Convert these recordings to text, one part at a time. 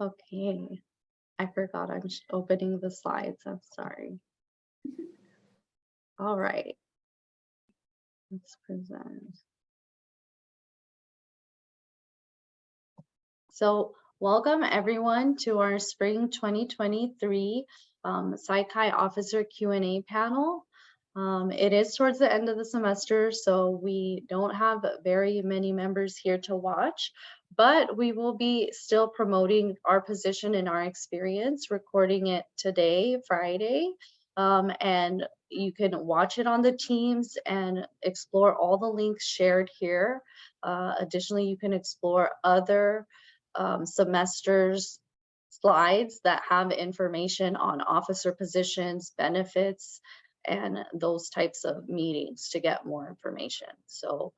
Okay, I forgot I'm opening the slides. I'm sorry. All right, let's present. So welcome everyone to our Spring 2023 Psych-Hi Officer Q&A panel. It is towards the end of the semester, so we don't have very many members here to watch, but we will be still promoting our position and our experience, recording it today, Friday, and you can watch it on the Teams and explore all the links shared here. Additionally, you can explore other semesters slides that have information on officer positions, benefits, and those types of meetings to get more information. So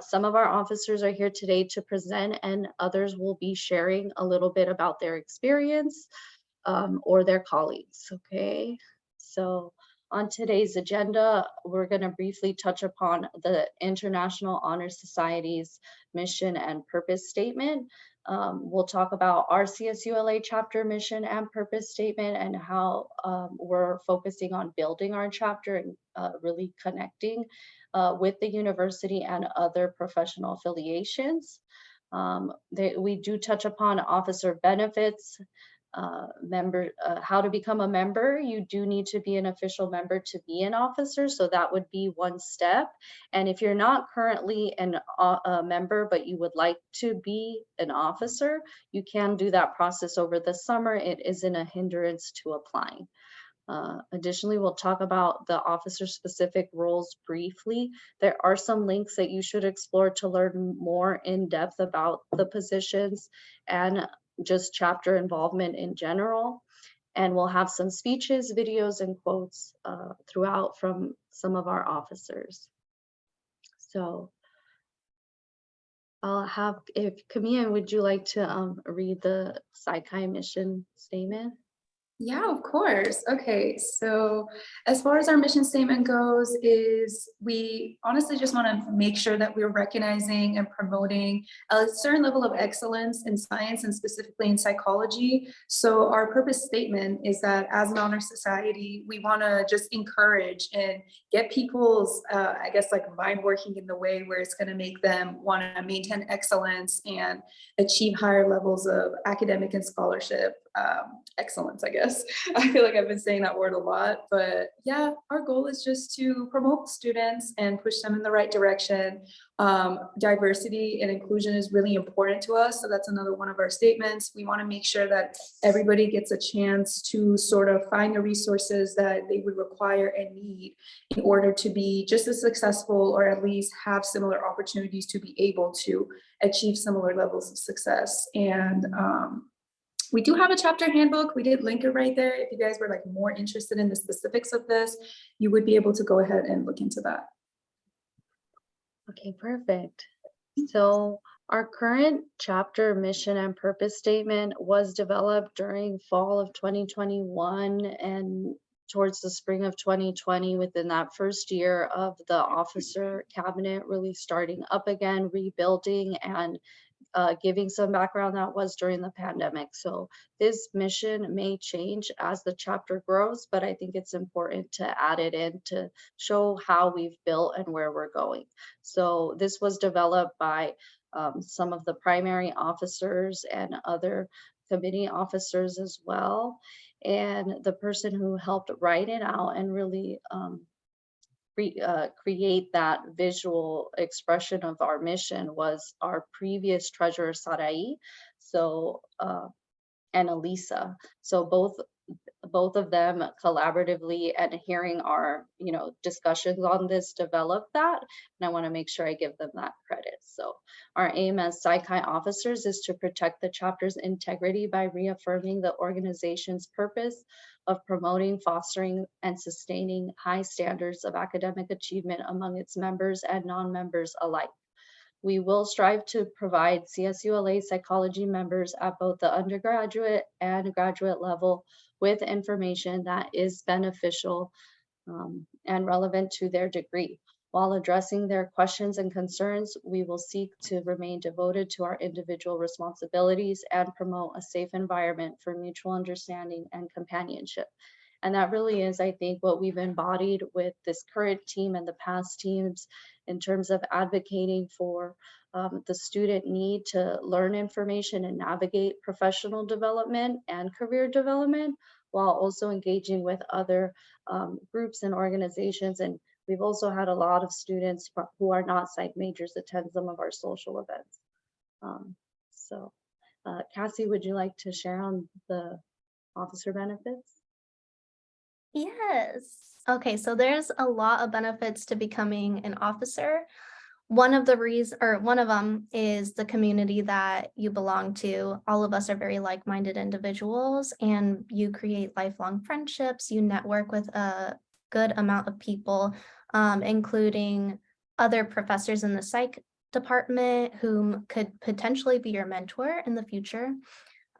some of our officers are here today to present, and others will be sharing a little bit about their experience or their colleagues, okay? So on today's agenda, we're gonna briefly touch upon the International Honor Society's mission and purpose statement. We'll talk about our CSULA chapter mission and purpose statement and how we're focusing on building our chapter and really connecting with the university and other professional affiliations. We do touch upon officer benefits, how to become a member. You do need to be an official member to be an officer, so that would be one step. And if you're not currently a member but you would like to be an officer, you can do that process over the summer. It isn't a hindrance to applying. Additionally, we'll talk about the officer specific roles briefly. There are some links that you should explore to learn more in depth about the positions and just chapter involvement in general. And we'll have some speeches, videos, and quotes throughout from some of our officers. So I'll have, if Camille, would you like to read the Psych-Hi mission statement? Yeah, of course. Okay, so as far as our mission statement goes, is we honestly just want to make sure that we're recognizing and promoting a certain level of excellence in science and specifically in psychology. So our purpose statement is that as an honor society, we want to just encourage and get people's, I guess, like mind working in the way where it's going to make them want to maintain excellence and achieve higher levels of academic and scholarship excellence, I guess. I feel like I've been saying that word a lot, but yeah, our goal is just to promote students and push them in the right direction. Diversity and inclusion is really important to us. So that's another one of our statements. We want to make sure that everybody gets a chance to sort of find the resources that they would require and need in order to be just as successful or at least have similar opportunities to be able to achieve similar levels of success. And we do have a chapter handbook. We did link it right there. If you guys were like more interested in the specifics of this, you would be able to go ahead and look into that. Okay, perfect. So our current chapter mission and purpose statement was developed during fall of 2021 and towards the spring of 2020, within that first year of the officer cabinet really starting up again, rebuilding, and giving some background, that was during the pandemic. So this mission may change as the chapter grows, but I think it's important to add it in to show how we've built and where we're going. So this was developed by some of the primary officers and other committee officers as well. And the person who helped write it out and really create that visual expression of our mission was our previous treasurer, Sarai, so and Elisa. So both of them collaboratively and hearing our discussions on this developed that, and I want to make sure I give them that credit. So our aim as Psych-Hi officers is to protect the chapter's integrity by reaffirming the organization's purpose of promoting, fostering, and sustaining high standards of academic achievement among its members and non-members alike. We will strive to provide CSULA psychology members at both the undergraduate and graduate level with information that is beneficial and relevant to their degree. While addressing their questions and concerns, we will seek to remain devoted to our individual responsibilities and promote a safe environment for mutual understanding and companionship. And that really is, I think, what we've embodied with this current team and the past teams in terms of advocating for the student need to learn information and navigate professional development and career development, while also engaging with other groups and organizations. And we've also had a lot of students who are not psych majors attend some of our social events. So Cassie, would you like to share on the officer benefits? Yes. Okay, so there's a lot of benefits to becoming an officer. One of them is the community that you belong to. All of us are very like-minded individuals, and you create lifelong friendships. You network with a good amount of people, including other professors in the psych department whom could potentially be your mentor in the future.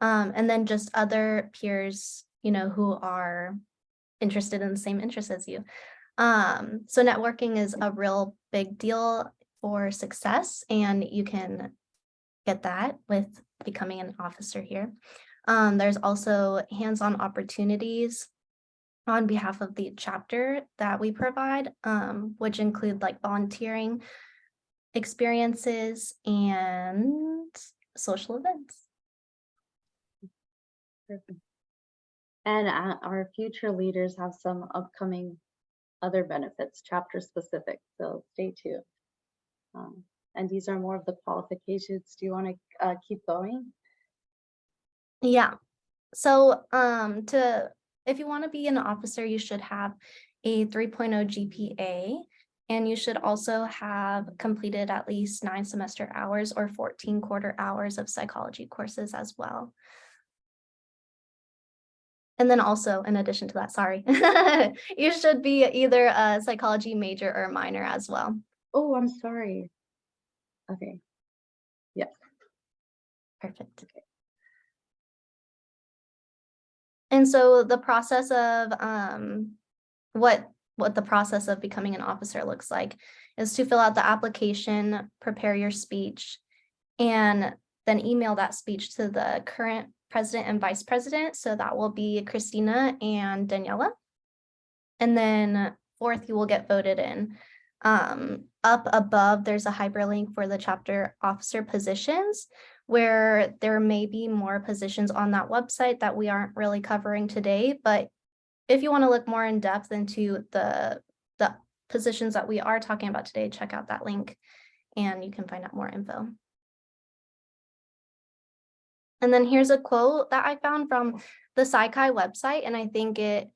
And then just other peers, who are interested in the same interests as you. So networking is a real big deal for success, and you can get that with becoming an officer here. There's also hands-on opportunities on behalf of the chapter that we provide, which include like volunteering experiences and social events. Perfect. And our future leaders have some upcoming other benefits, chapter specific, so stay tuned. And these are more of the qualifications. Do you want to keep going? Yeah. So if you want to be an officer, you should have a 3.0 GPA, and you should also have completed at least 9 semester hours or 14 quarter hours of psychology courses as well. And then also, in addition to that, sorry, you should be either a psychology major or minor as well. Oh, I'm sorry. Okay. Yes. Perfect. Okay. And so the process of what the process of becoming an officer looks like is to fill out the application, prepare your speech, and then email that speech to the current president and vice president. So that will be Christina and Daniela. And then fourth, you will get voted in. Up above, there's a hyperlink for the chapter officer positions, where there may be more positions on that website that we aren't really covering today. But if you want to look more in depth into the positions that we are talking about today, check out that link and you can find out more info. And then here's a quote that I found from the PsyChi website, and I think it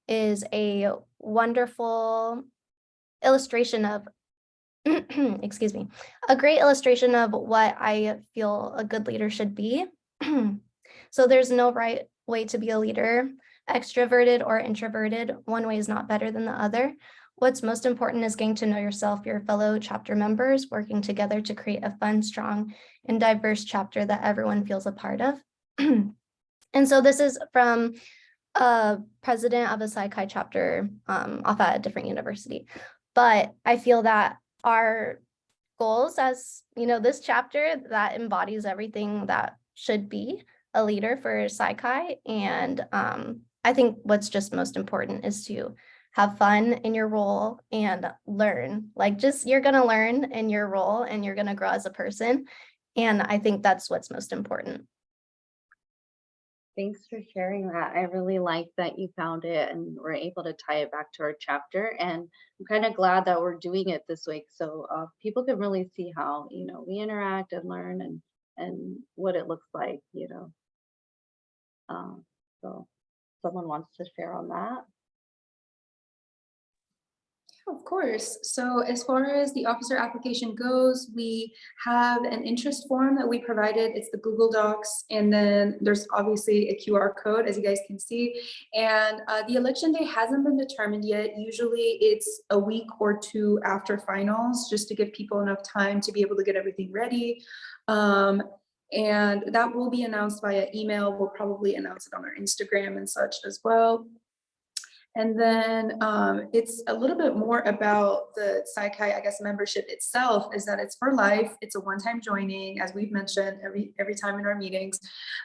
is a wonderful illustration of, excuse me, a great illustration of what I feel a good leader should be. So there's no right way to be a leader, extroverted or introverted. One way is not better than the other. What's most important is getting to know yourself, your fellow chapter members, working together to create a fun, strong, and diverse chapter that everyone feels a part of. And so this is from a president of a PsyChi chapter off at a different university. But I feel that our goals as, this chapter that embodies everything that should be a leader for PsyChi. And I think what's just most important is to have fun in your role and learn. You're going to learn in your role and you're going to grow as a person. And I think that's what's most important. Thanks for sharing that. I really like that you found it and we're able to tie it back to our chapter. And I'm kind of glad that we're doing it this week so people can really see how, we interact and learn and what it looks like, So someone wants to share on that? Of course. So as far as the officer application goes, we have an interest form that we provided. It's the Google Docs, and then there's obviously a QR code, as you guys can see. And the election day hasn't been determined yet. Usually it's a week or two after finals, just to give people enough time to be able to get everything ready. And that will be announced via email. We'll probably announce it on our Instagram and such as well. And then it's a little bit more about the Psi Chi, I guess, membership itself is that it's for life. It's a one-time joining, as we've mentioned every time in our meetings.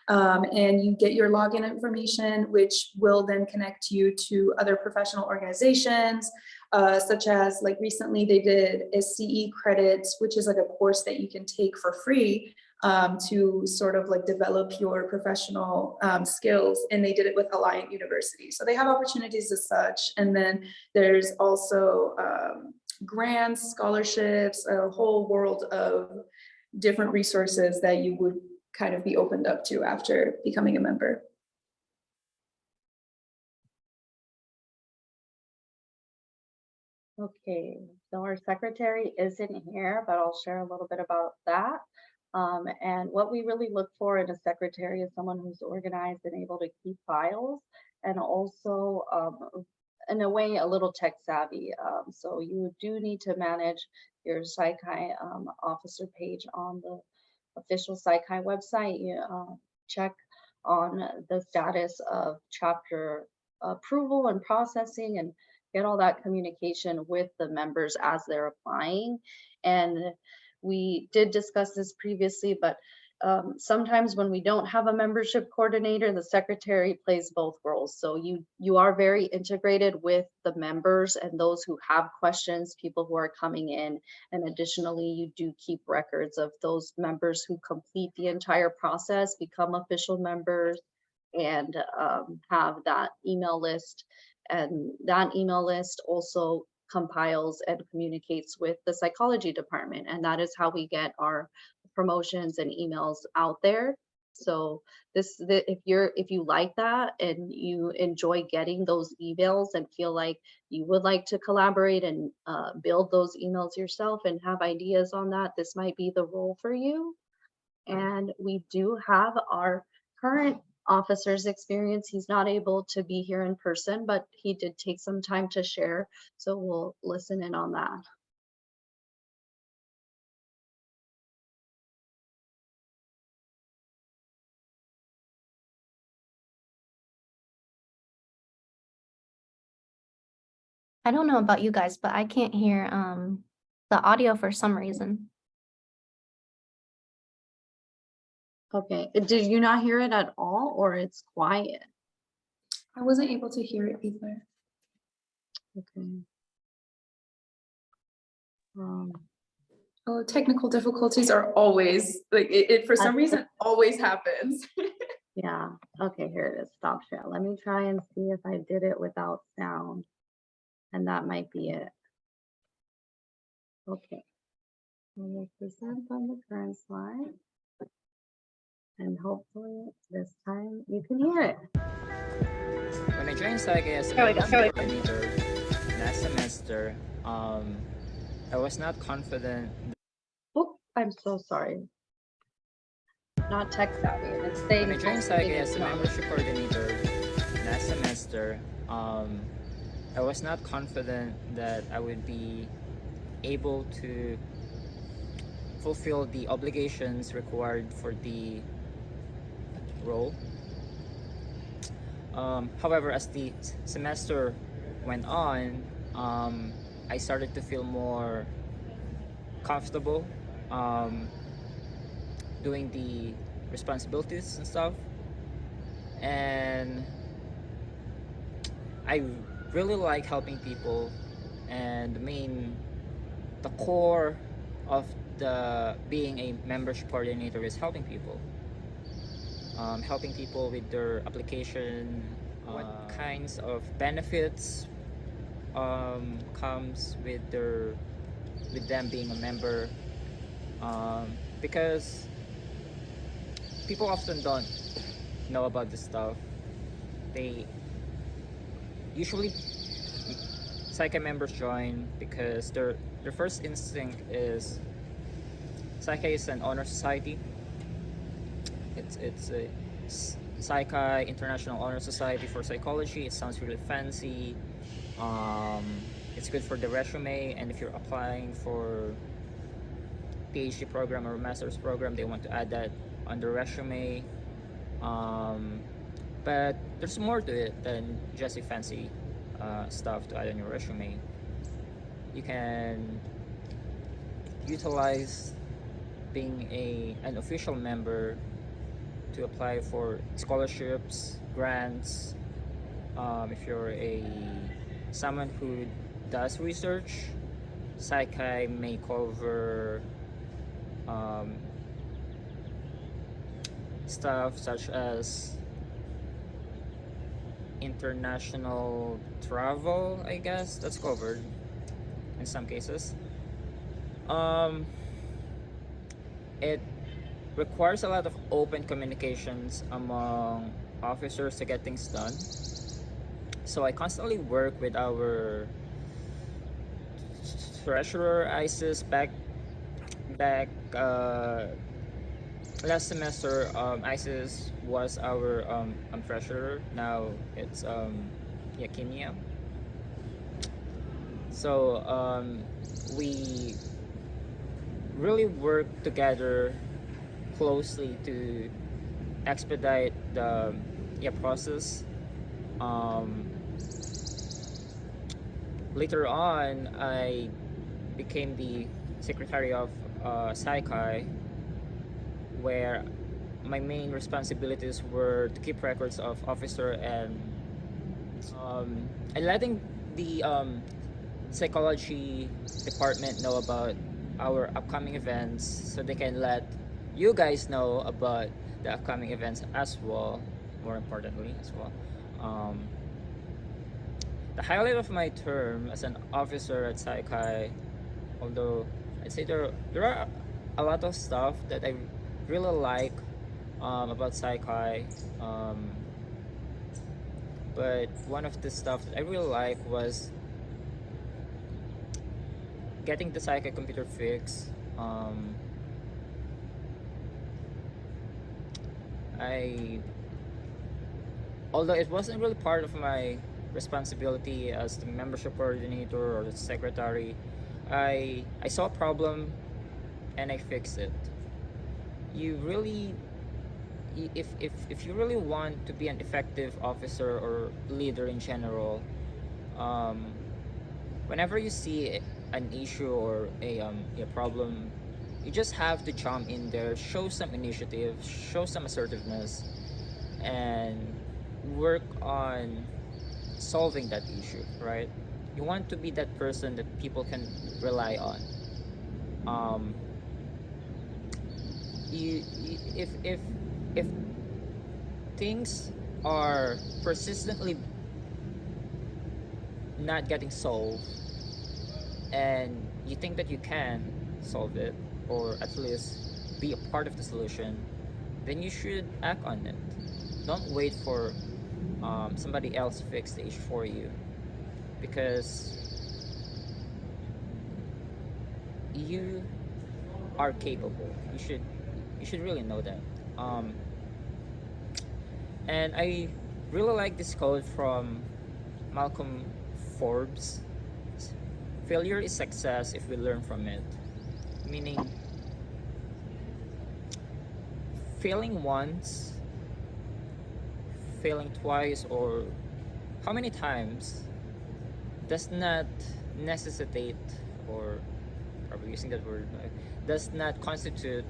And you get your login information, which will then connect you to other professional organizations, such as like recently they did a CE credits, which is like a course that you can take for free to sort of like develop your professional skills, and they did it with Alliant University. So they have opportunities as such. And then there's also grants, scholarships, a whole world of different resources that you would kind of be opened up to after becoming a member. Okay, so our secretary isn't here, but I'll share a little bit about that. And what we really look for in a secretary is someone who's organized and able to keep files, and also in a way a little tech savvy. So you do need to manage your Psi Chi officer page on the official Psi Chi website. You check on the status of chapter approval and processing, and get all that communication with the members as they're applying. And we did discuss this previously, but sometimes when we don't have a membership coordinator, the secretary plays both roles. So you are very integrated with the members and those who have questions, people who are coming in. And additionally, you do keep records of those members who complete the entire process, become official members, and have that email list. And that email list also compiles and communicates with the psychology department. And that is how we get our promotions and emails out there. So if you like that and you enjoy getting those emails and feel like you would like to collaborate and build those emails yourself and have ideas on that, this might be the role for you. And we do have our current officer's experience. He's not able to be here in person, but he did take some time to share. So we'll listen in on that. I don't know about you guys, but I can't hear the audio for some reason. Okay, did you not hear it at all, or it's quiet? I wasn't able to hear it either. Okay. Oh, technical difficulties are always like it for some That's- reason always happens. Yeah, okay, here it is, stop share. Let me try and see if I did it without sound. And that might be it. Okay. We'll present on the current slide. And hopefully this time you can hear it. When I joined Psi Chi as a membership coordinator last semester, I was not confident. Oh, I'm so sorry. Not tech savvy. And it's saying When I joined Psi Chi as a no. membership coordinator last semester, I was not confident that I would be able to fulfill the obligations required for the role. However, as the semester went on, I started to feel more comfortable doing the responsibilities and stuff, and I really like helping people, and the core of the being a membership coordinator is helping people. Helping people with their application, what kinds of benefits comes with them being a member, because people often don't know about this stuff. They usually Psi Chi members join because their first instinct is Psi Chi is an honor society. It's a Psi Chi International Honor Society for Psychology. It sounds really fancy. It's good for the resume, and if you're applying for PhD program or master's program, they want to add that on the resume. But there's more to it than just a fancy stuff to add on your resume. You can utilize being an official member to apply for scholarships, grants. If you're someone who does research, Saikai may cover stuff such as international travel, I guess that's covered in some cases. It requires a lot of open communications among officers to get things done. So I constantly work with our treasurer Isis back last semester. Isis was our treasurer. Now it's Yakinia. So we really work together closely to expedite the process. Later on, I became the secretary of Saikai, where my main responsibilities were to keep records of officer and letting the psychology department know about our upcoming events, so they can let you guys know about the upcoming events as well, more importantly as well. The highlight of my term as an officer at Saikai, although I'd say there are a lot of stuff that I really like about Saikai, but one of the stuff that I really like was getting the Saikai computer fixed. Although it wasn't really part of my responsibility as the membership coordinator or the secretary, I saw a problem and I fixed it. You really, if you really want to be an effective officer or leader in general, whenever you see an issue or a problem, you just have to jump in there, show some initiative, show some assertiveness, and work on solving that issue, right? You want to be that person that people can rely on. If things are persistently not getting solved, and you think that you can solve it, or at least be a part of the solution, then you should act on it. Don't wait for somebody else to fix the issue for you, because you are capable. You should really know that. And I really like this quote from Malcolm Forbes: failure is success if we learn from it. Meaning, failing once, failing twice, or how many times does not necessitate, or probably using that word, does not constitute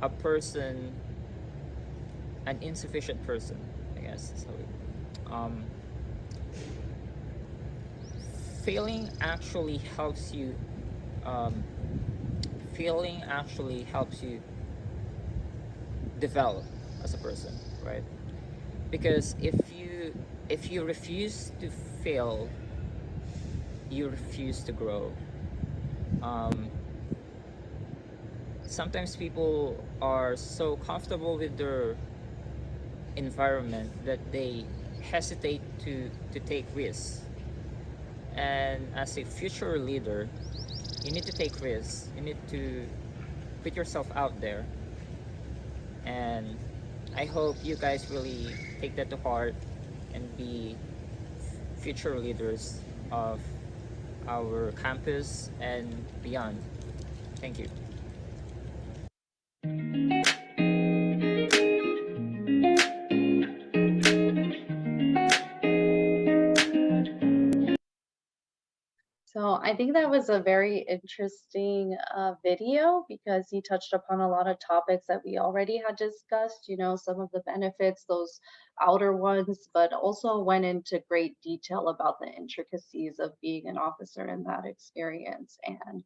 a person an insufficient person, I guess. So failing actually helps you develop as a person, right? Because if you refuse to fail, you refuse to grow. Sometimes people are so comfortable with their environment that they hesitate to take risks. And as a future leader, you need to take risks. You need to put yourself out there. And I hope you guys really take that to heart and be future leaders of our campus and beyond. Thank you. I think that was a very interesting video because he touched upon a lot of topics that we already had discussed, some of the benefits, those outer ones, but also went into great detail about the intricacies of being an officer in that experience. And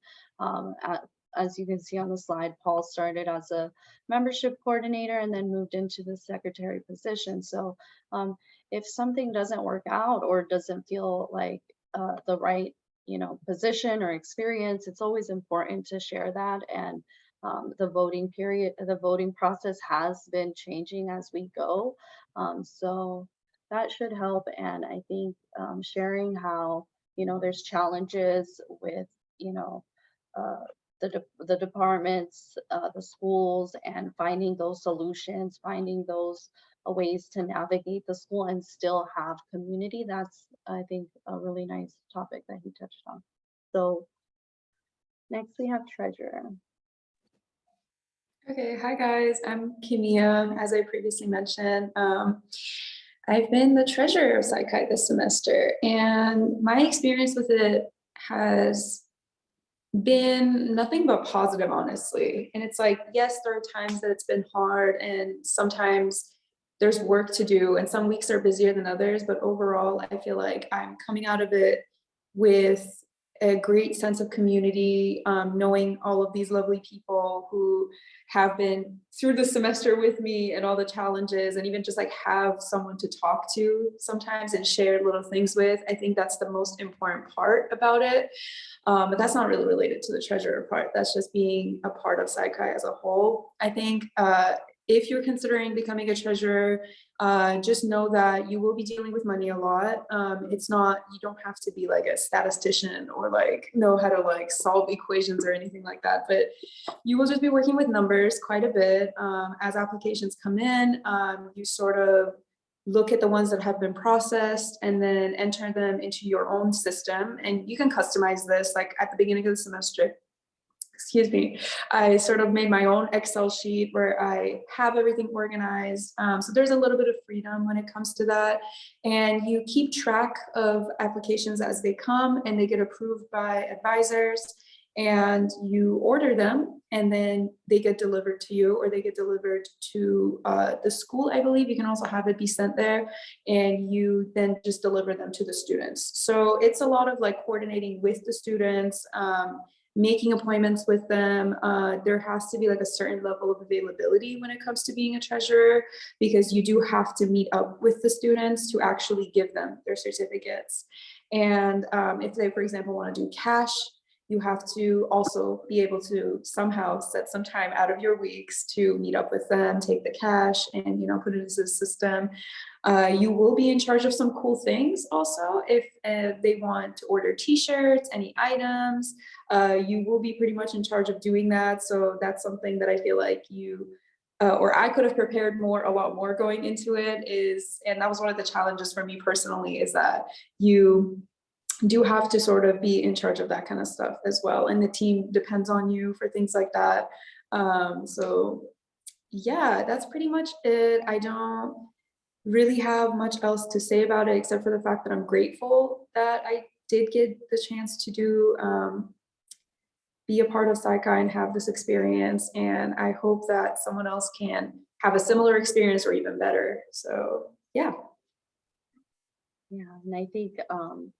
as you can see on the slide, Paul started as a membership coordinator and then moved into the secretary position. So if something doesn't work out or doesn't feel like the right position or experience, it's always important to share that. And the voting process has been changing as we go. So that should help. And I think sharing how, there's challenges with, uh, the departments, the schools, and finding those solutions, finding those ways to navigate the school and still have community. That's, I think, a really nice topic that he touched on. So next we have treasurer. Okay, hi guys, I'm Kimia. As I previously mentioned, I've been the treasurer of Psych-Chi this semester, and my experience with it has been nothing but positive, honestly. And it's like, yes, there are times that it's been hard, and sometimes there's work to do, and some weeks are busier than others, but overall, I feel like I'm coming out of it with a great sense of community, knowing all of these lovely people who have been through the semester with me and all the challenges, and even just like have someone to talk to sometimes and share little things with. I think that's the most important part about it. But that's not really related to the treasurer part. That's just being a part of Psych-Chi as a whole. I think if you're considering becoming a treasurer, just know that you will be dealing with money a lot. It's not, you don't have to be like a statistician or like know how to like solve equations or anything like that, but you will just be working with numbers quite a bit. As applications come in, you sort of look at the ones that have been processed and then enter them into your own system. And you can customize this. Like at the beginning of the semester, excuse me, I sort of made my own Excel sheet where I have everything organized. So there's a little bit of freedom when it comes to that. And you keep track of applications as they come and they get approved by advisors, and you order them, and then they get delivered to you, or they get delivered to the school, I believe. You can also have it be sent there, and you then just deliver them to the students. So it's a lot of like coordinating with the students, making appointments with them. There has to be like a certain level of availability when it comes to being a treasurer, because you do have to meet up with the students to actually give them their certificates. And if they, for example, want to do cash, you have to also be able to somehow set some time out of your weeks to meet up with them, take the cash, and put it into the system. You will be in charge of some cool things also. If they want to order t-shirts, any items, you will be pretty much in charge of doing that. So that's something that I feel like you or I could have prepared a lot more going into it, and that was one of the challenges for me personally, is that you do have to sort of be in charge of that kind of stuff as well. And the team depends on you for things like that. So yeah, that's pretty much it. I don't really have much else to say about it, except for the fact that I'm grateful that I did get the chance to be a part of Psych-Chi and have this experience. And I hope that someone else can have a similar experience or even better. So yeah. Yeah, and I think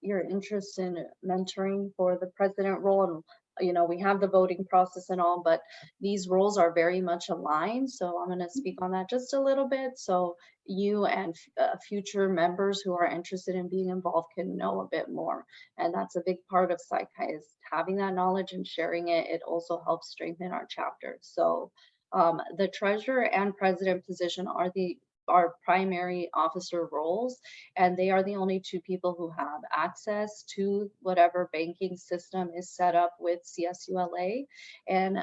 your interest in mentoring for the president role, and we have the voting process and all, but these roles are very much aligned. So I'm going to speak on that just a little bit, so you and future members who are interested in being involved can know a bit more. And that's a big part of Psych-Chi, is having that knowledge and sharing it. It also helps strengthen our chapter. So the treasurer and president position are our primary officer roles, and they are the only two people who have access to whatever banking system is set up with CSULA. And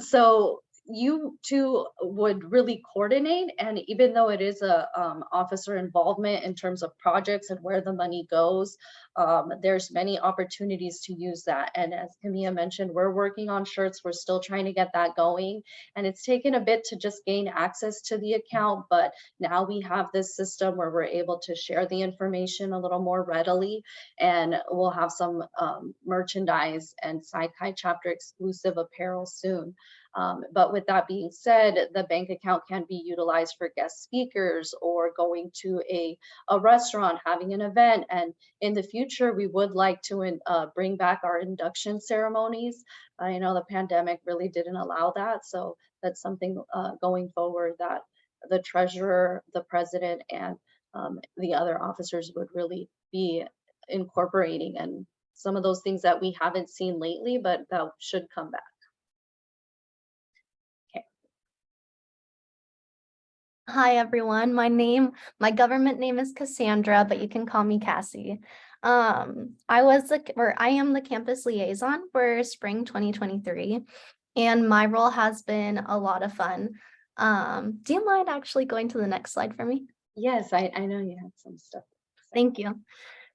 so you two would really coordinate, and even though it is a officer involvement in terms of projects and where the money goes, there's many opportunities to use that. And as Camilla mentioned, we're working on shirts. We're still trying to get that going, and it's taken a bit to just gain access to the account, but now we have this system where we're able to share the information a little more readily, and we'll have some merchandise and Psi Chi chapter exclusive apparel soon. But with that being said, the bank account can be utilized for guest speakers or going to a restaurant, having an event. And in the future, we would like to bring back our induction ceremonies. I know the pandemic really didn't allow that. So that's something going forward that the treasurer, the president, and the other officers would really be incorporating, and some of those things that we haven't seen lately, but that should come back. Hi, everyone. My government name is Cassandra, but you can call me Cassie. I am the campus liaison for spring 2023, and my role has been a lot of fun. Do you mind actually going to the next slide for me? Yes, I know you had some stuff. Thank you.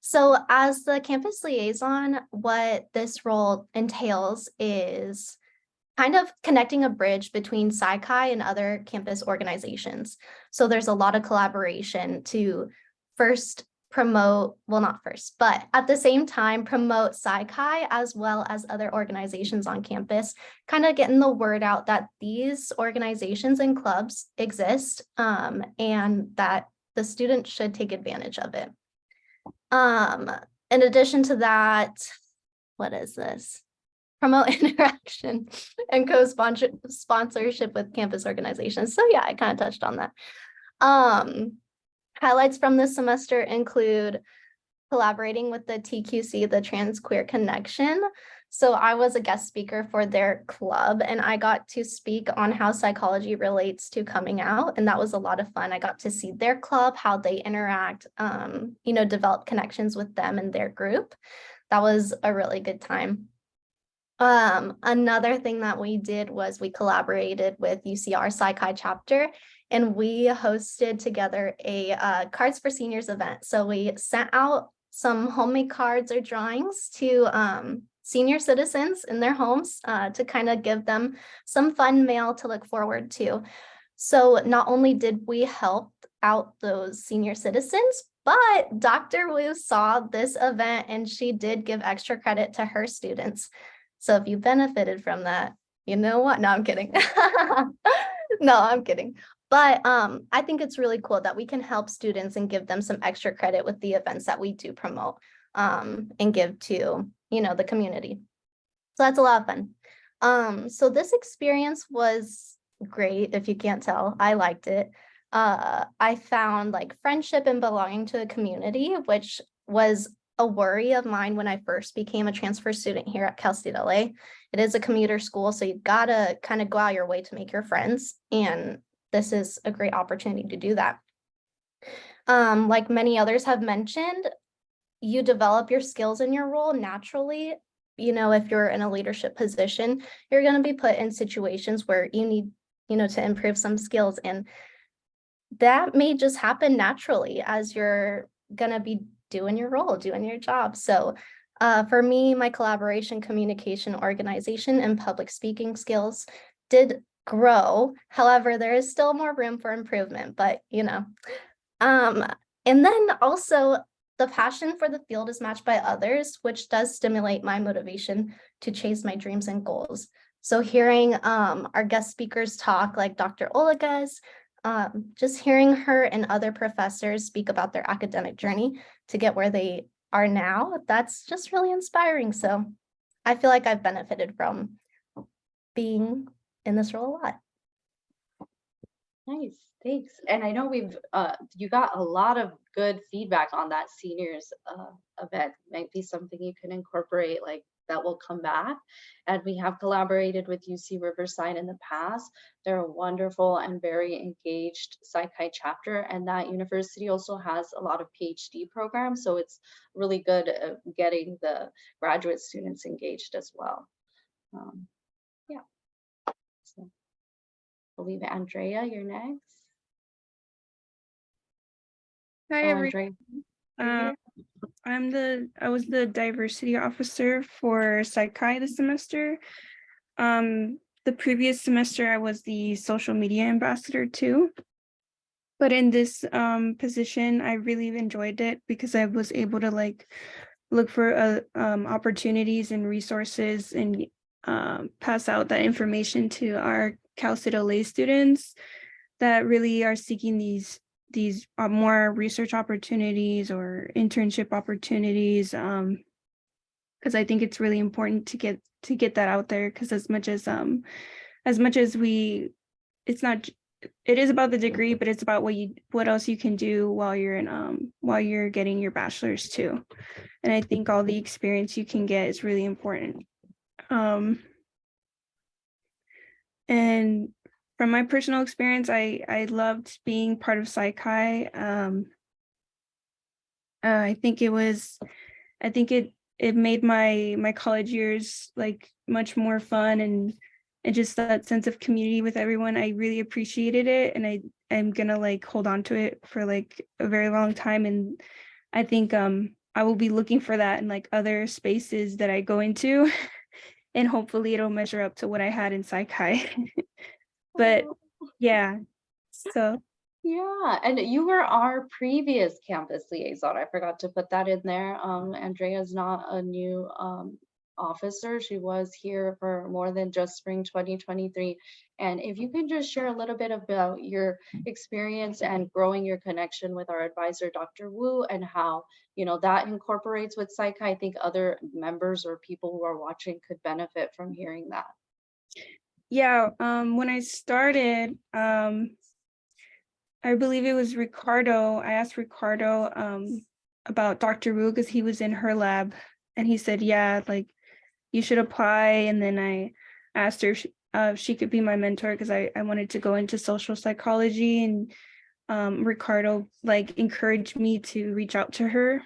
So as the campus liaison, what this role entails is kind of connecting a bridge between Psi Chi and other campus organizations. So there's a lot of collaboration to first promote, well, not first, but at the same time, promote Psi Chi as well as other organizations on campus, kind of getting the word out that these organizations and clubs exist, and that the students should take advantage of it. In addition to that, what is this? Promote interaction and co-sponsorship with campus organizations. So yeah, I kind of touched on that. Highlights from this semester include collaborating with the TQC, the Trans Queer Connection. So I was a guest speaker for their club, and I got to speak on how psychology relates to coming out. And that was a lot of fun. I got to see their club, how they interact, develop connections with them and their group. That was a really good time. Another thing that we did was we collaborated with UCR Psi Chi chapter, and we hosted together a Cards for Seniors event. So we sent out some homemade cards or drawings to senior citizens in their homes to kind of give them some fun mail to look forward to. So not only did we help out those senior citizens, but Dr. Wu saw this event and she did give extra credit to her students. So if you benefited from that, you know what? No, I'm kidding. No, I'm kidding. But I think it's really cool that we can help students and give them some extra credit with the events that we do promote and give to, the community. So that's a lot of fun. So this experience was great. If you can't tell, I liked it. I found like friendship and belonging to a community, which was a worry of mine when I first became a transfer student here at Cal State LA. It is a commuter school, so you gotta kind of go out your way to make your friends. And this is a great opportunity to do that. Like many others have mentioned, you develop your skills in your role naturally. If you're in a leadership position, you're going to be put in situations where you need, to improve some skills. And that may just happen naturally as you're going to be doing your role, doing your job. So for me, my collaboration, communication, organization, and public speaking skills did grow. However, there is still more room for improvement, but and then also the passion for the field is matched by others, which does stimulate my motivation to chase my dreams and goals. So hearing our guest speakers talk, like Dr. Olagas, just hearing her and other professors speak about their academic journey to get where they are now, that's just really inspiring. So I feel like I've benefited from being in this role a lot. Nice, thanks. And I know you got a lot of good feedback on that seniors event. Might be something you can incorporate, like that will come back. And we have collaborated with UC Riverside in the past. They're a wonderful and very engaged Psi Chi chapter, and that university also has a lot of PhD programs. So it's really good at getting the graduate students engaged as well. Yeah. So believe Andrea, you're next. Hi, Oh, everyone. Andrea. I was the diversity officer for Psych-Chi this semester. The previous semester, I was the social media ambassador too. But in this position, I really enjoyed it because I was able to like look for opportunities and resources and pass out that information to our Cal State LA students that really are seeking these more research opportunities or internship opportunities, because I think it's really important to get that out there, because as much as we, it's not, it is about the degree, but it's about what else you can do while you're getting your bachelor's too. And I think all the experience you can get is really important. And from my personal experience, I loved being part of Psych-Chi. I think it made my college years like much more fun, and just that sense of community with everyone. I really appreciated it, and I'm gonna like hold on to it for like a very long time. And I think I will be looking for that in like other spaces that I go into, and hopefully it'll measure up to what I had in Psych-Chi. But yeah, so Yeah, and you were our previous campus liaison. I forgot to put that in there. Andrea's not a new officer. She was here for more than just spring 2023. And if you can just share a little bit about your experience and growing your connection with our advisor, Dr. Wu, and how, that incorporates with Psych-Chi. I think other members or people who are watching could benefit from hearing that. yeah, when I started, I believe it was Ricardo. I asked Ricardo about Dr. Wu because he was in her lab, and he said, yeah, like you should apply. And then I asked her if she could be my mentor, because I wanted to go into social psychology, and Ricardo like encouraged me to reach out to her.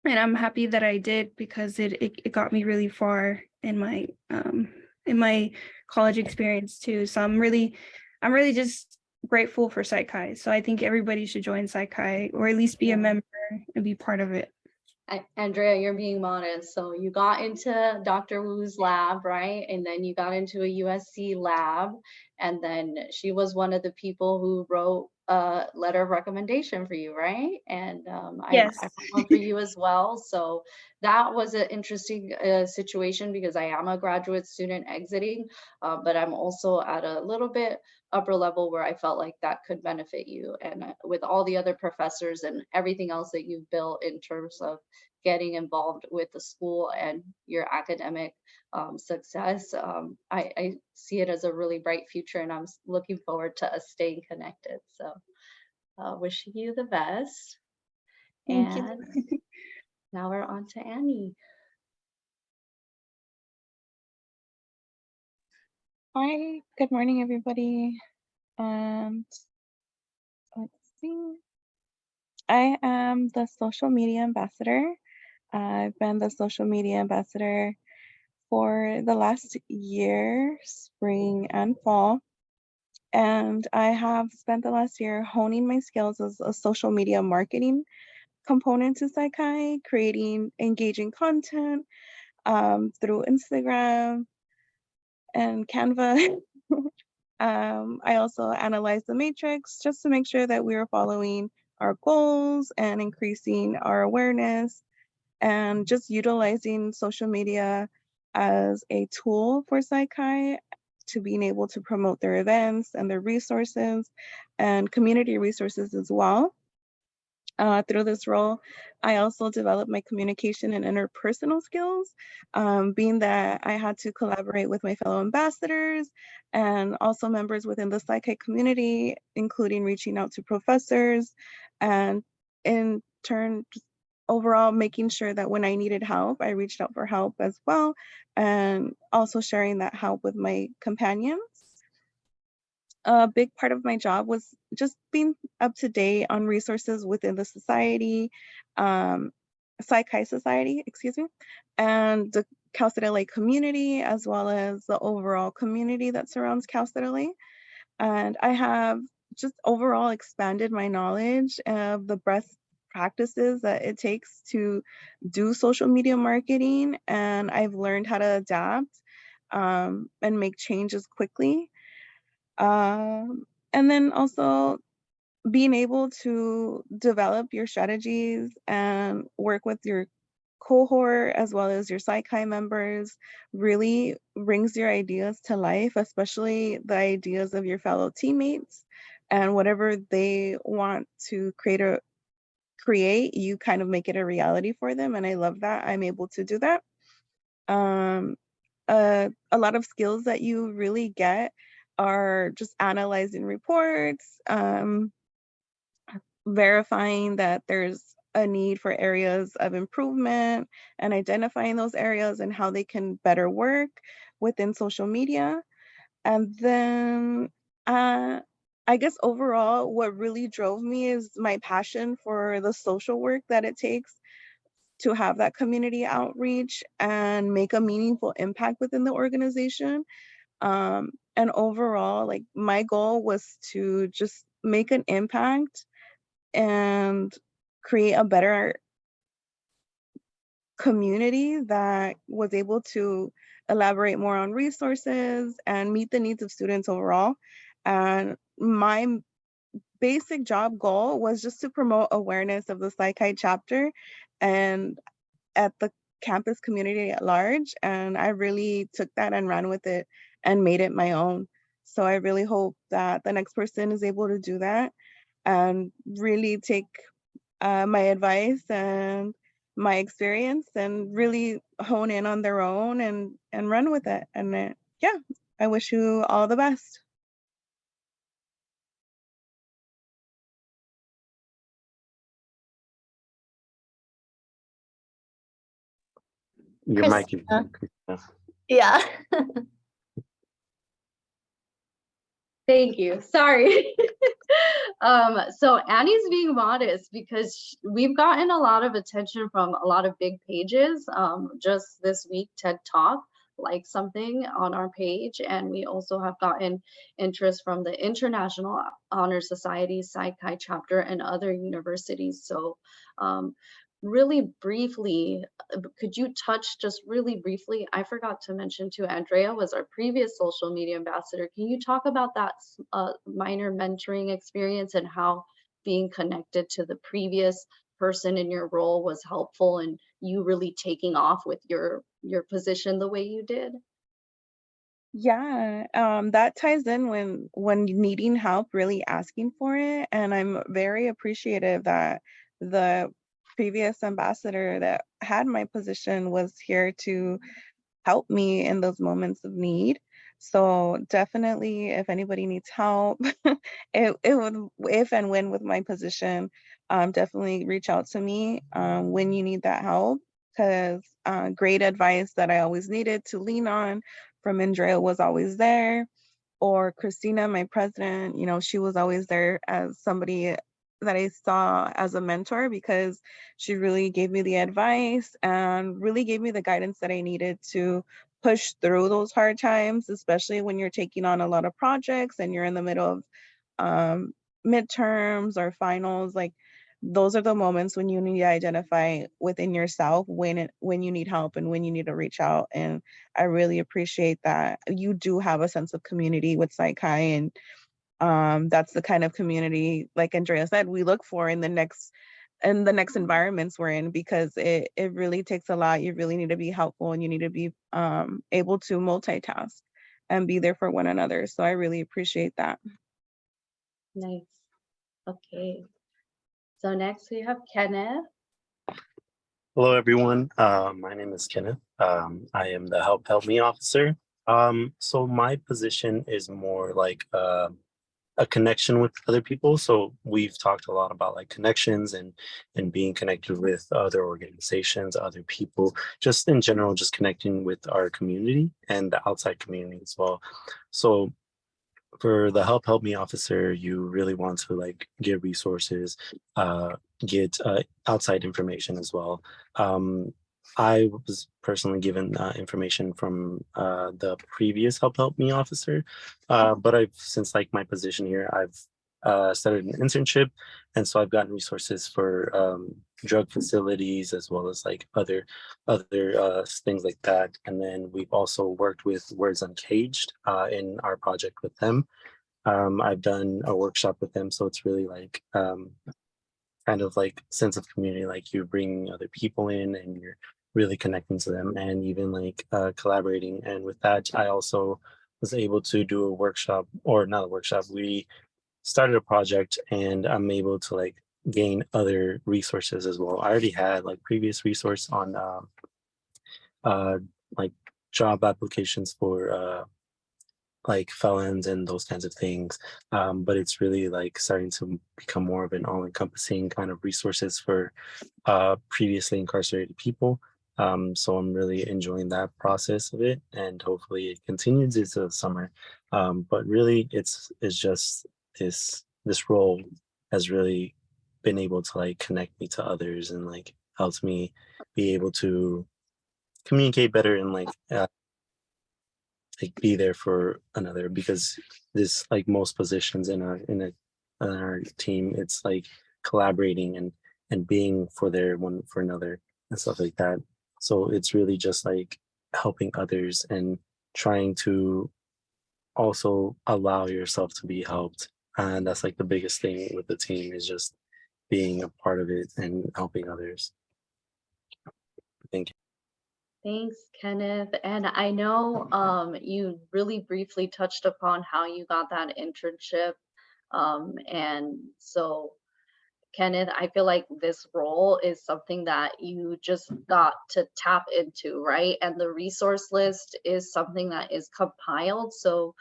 And I'm happy that I did, because it got me really far in my college experience too. So I'm really just grateful for Psych-Chi. So I think everybody should join Psych-Chi, or at least be a member and be part of it. Andrea, you're being modest. So you got into Dr. Wu's lab, right? And then you got into a USC lab. And then she was one of the people who wrote a letter of recommendation for you, right? And Yes. I wrote one for you as well. So that was an interesting situation, because I am a graduate student exiting, but I'm also at a little bit upper level where I felt like that could benefit you. And with all the other professors and everything else that you've built in terms of getting involved with the school and your academic success, I see it as a really bright future, and I'm looking forward to us staying connected. So wishing you the best. Thank you. And now we're on to Annie. Hi, good morning, everybody. And let's see. I am the social media ambassador. I've been the social media ambassador for the last year, spring and fall. And I have spent the last year honing my skills as a social media marketing component to Psych-Chi, creating engaging content through Instagram and Canva. I also analyzed the matrix just to make sure that we were following our goals and increasing our awareness, and just utilizing social media as a tool for Psych-Chi to being able to promote their events and their resources and community resources as well. Through this role, I also developed my communication and interpersonal skills, being that I had to collaborate with my fellow ambassadors and also members within the Psych-Chi community, including reaching out to professors, and in turn, just overall making sure that when I needed help, I reached out for help as well, and also sharing that help with my companions. A big part of my job was just being up to date on resources within the society, Psych-Chi Society, excuse me, and the Cal State LA community, as well as the overall community that surrounds Cal State LA. And I have just overall expanded my knowledge of the best practices that it takes to do social media marketing. And I've learned how to adapt and make changes quickly. And then also being able to develop your strategies and work with your cohort as well as your Psych-Hi members really brings your ideas to life, especially the ideas of your fellow teammates and whatever they want to create, you kind of make it a reality for them. And I love that I'm able to do that. Um, a lot of skills that you really get are just analyzing reports, verifying that there's a need for areas of improvement and identifying those areas and how they can better work within social media. And then I guess overall, what really drove me is my passion for the social work that it takes to have that community outreach and make a meaningful impact within the organization. And overall, like my goal was to just make an impact and create a better community that was able to elaborate more on resources and meet the needs of students overall. And my basic job goal was just to promote awareness of the Psych-Hi chapter and at the campus community at large. And I really took that and ran with it and made it my own. So I really hope that the next person is able to do that and really take my advice and my experience and really hone in on their own and run with it. And yeah, I wish you all the best. Your mic is on, Christina. Yeah. Thank you. Sorry. So Annie's being modest because we've gotten a lot of attention from a lot of big pages. Just this week, TED Talk liked something on our page, and we also have gotten interest from the International Honor Society, Psych-Hi chapter, and other universities. So really briefly, could you touch just really briefly? I forgot to mention too, Andrea was our previous social media ambassador. Can you talk about that minor mentoring experience and how being connected to the previous person in your role was helpful and you really taking off with your position the way you did? Yeah, that ties in when needing help, really asking for it. And I'm very appreciative that the previous ambassador that had my position was here to help me in those moments of need. So definitely, if anybody needs help, it would, if and when with my position, definitely reach out to me when you need that help. Because great advice that I always needed to lean on from Andrea was always there. Or Christina, my president, she was always there as somebody that I saw as a mentor because she really gave me the advice and really gave me the guidance that I needed to push through those hard times, especially when you're taking on a lot of projects and you're in the middle of midterms or finals. Like those are the moments when you need to identify within yourself when you need help and when you need to reach out. And I really appreciate that you do have a sense of community with Psych-Hi, and that's the kind of community, like Andrea said, we look for in the next environments we're in, because it really takes a lot. You really need to be helpful and you need to be able to multitask and be there for one another. So I really appreciate that. Nice. Okay. So next we have Kenneth. Hello, everyone. My name is Kenneth. I am the Help Me officer. So my position is more like a connection with other people. So we've talked a lot about like connections and being connected with other organizations, other people, just in general, just connecting with our community and the outside community as well. So for the Help Me officer, you really want to like get resources, get outside information as well. I was personally given information from the previous help me officer, but I've since like my position here, I've started an internship, and so I've gotten resources for drug facilities as well as like other things like that. And then we've also worked with Words Uncaged in our project with them. I've done a workshop with them, so it's really like kind of like sense of community, like you're bringing other people in and you're really connecting to them and even like collaborating. And with that, I also was able to do a workshop, or not a workshop, we started a project, and I'm able to like gain other resources as well. I already had like previous resource on uh like job applications for like felons and those kinds of things. But it's really like starting to become more of an all-encompassing kind of resources for previously incarcerated people. So I'm really enjoying that process of it, and hopefully it continues into the summer. But really, it's just this role has really been able to like connect me to others and like helps me be able to communicate better and like be there for another, because this like most positions in our team, it's like collaborating and being for there one for another and stuff like that. So it's really just like helping others and trying to also allow yourself to be helped. And that's like the biggest thing with the team, is just being a part of it and helping others. Thank you. Thanks, Kenneth. And I know you really briefly touched upon how you got that internship. And so, Kenneth, I feel like this role is something that you just got to tap into, right? And the resource list is something that is compiled. So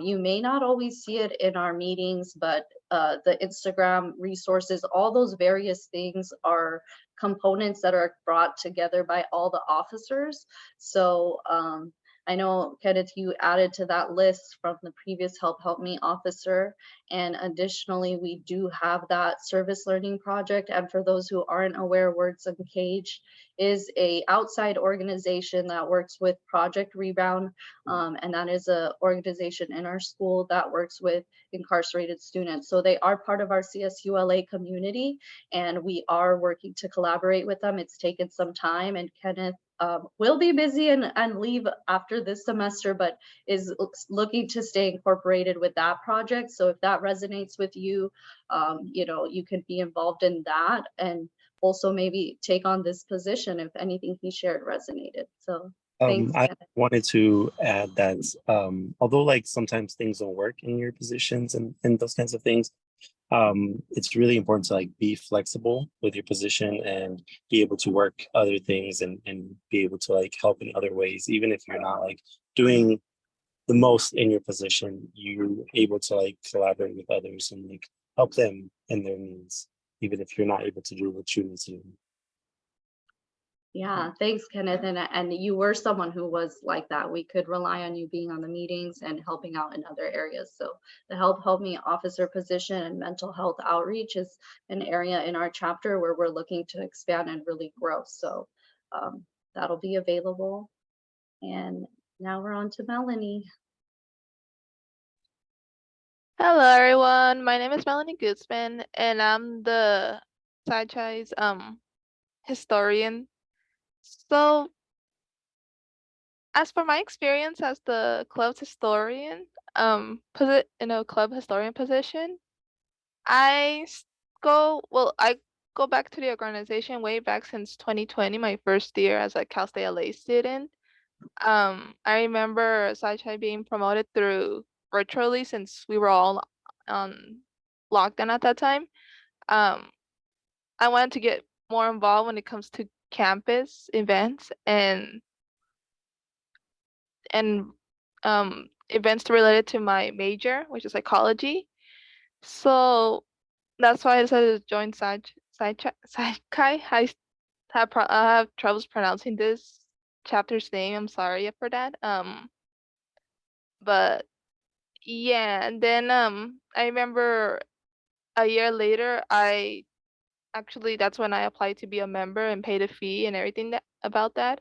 you may not always see it in our meetings, but the Instagram resources, all those various things are components that are brought together by all the officers. So I know, Kenneth, you added to that list from the previous Help Me officer. And additionally, we do have that service learning project. And for those who aren't aware, Words Uncaged is a outside organization that works with Project Rebound. And that is an organization in our school that works with incarcerated students. So they are part of our CSULA community, and we are working to collaborate with them. It's taken some time, and Kenneth will be busy and leave after this semester, but is looking to stay incorporated with that project. So if that resonates with you, you know, you can be involved in that and also maybe take on this position if anything he shared resonated. So thanks, I Kenneth. wanted to add that although like sometimes things don't work in your positions and those kinds of things, it's really important to like be flexible with your position and be able to work other things and be able to like help in other ways. Even if you're not like doing the most in your position, you're able to like collaborate with others and like help them in their needs, even if you're not able to do what you need to do. Yeah, thanks, Kenneth. And you were someone who was like that. We could rely on you being on the meetings and helping out in other areas. So the Help Me officer position and mental health outreach is an area in our chapter where we're looking to expand and really grow. So that'll be available. And now we're on to Melanie. Hello everyone, my name is Melanie Guzman and I'm the SciChi's historian. So as for my experience as the club's historian, club historian position, I go back to the organization way back since 2020, my first year as a Cal State LA student. I remember SciChi being promoted through virtually since we were all on lockdown at that time. I wanted to get more involved when it comes to campus events and events related to my major, which is psychology. So that's why I decided to join SciChi. I have troubles pronouncing this chapter's name. I'm sorry for that. But yeah, and then I remember a year later I actually, that's when I applied to be a member and paid a fee and everything about that.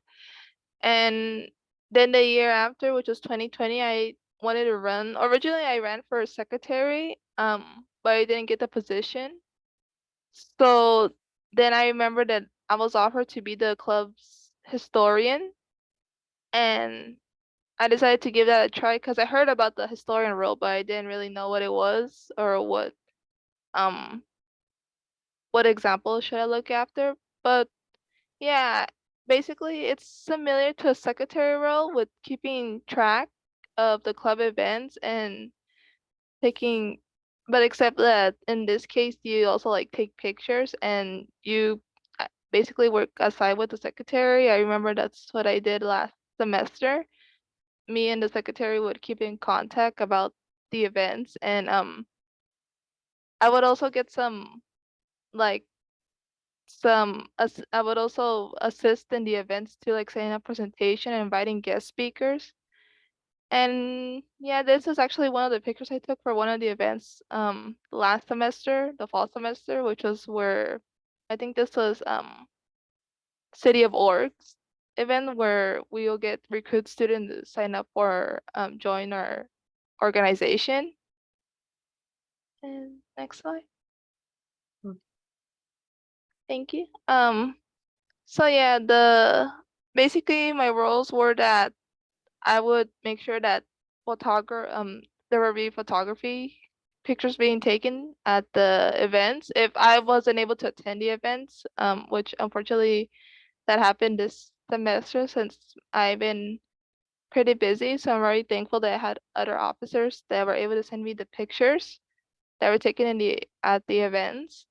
And then the year after, which was 2020, I wanted to run. Originally, I ran for secretary, but I didn't get the position. So then I remember that I was offered to be the club's historian, and I decided to give that a try because I heard about the historian role, but I didn't really know what it was or um what example should I look after. But yeah, basically it's similar to a secretary role with keeping track of the club events and taking, but except that in this case you also like take pictures and you basically work aside with the secretary. I remember that's what I did last semester. Me and the secretary would keep in contact about the events, and I would also get some like I would also assist in the events too, like setting up presentation and inviting guest speakers. And yeah, this is actually one of the pictures I took for one of the events last semester, the fall semester, which was where I think this was City of Orgs event where we will get recruit students to sign up for join our organization. And next slide. Hmm. Thank you. So yeah, basically my roles were that I would make sure that there would be photography pictures being taken at the events. If I wasn't able to attend the events, which unfortunately that happened this semester since I've been pretty busy, so I'm very thankful that I had other officers that were able to send me the pictures that were taken at the events.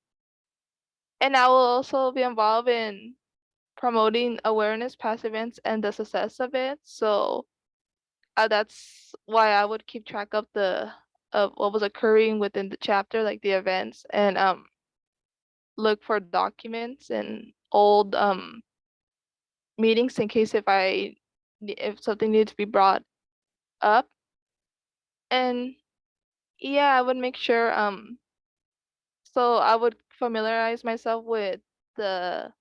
And I will also be involved in promoting awareness past events and the success of it. So that's why I would keep track of what was occurring within the chapter, like the events, and look for documents and old meetings in case if something needs to be brought up. And yeah, I would make sure so I would familiarize myself the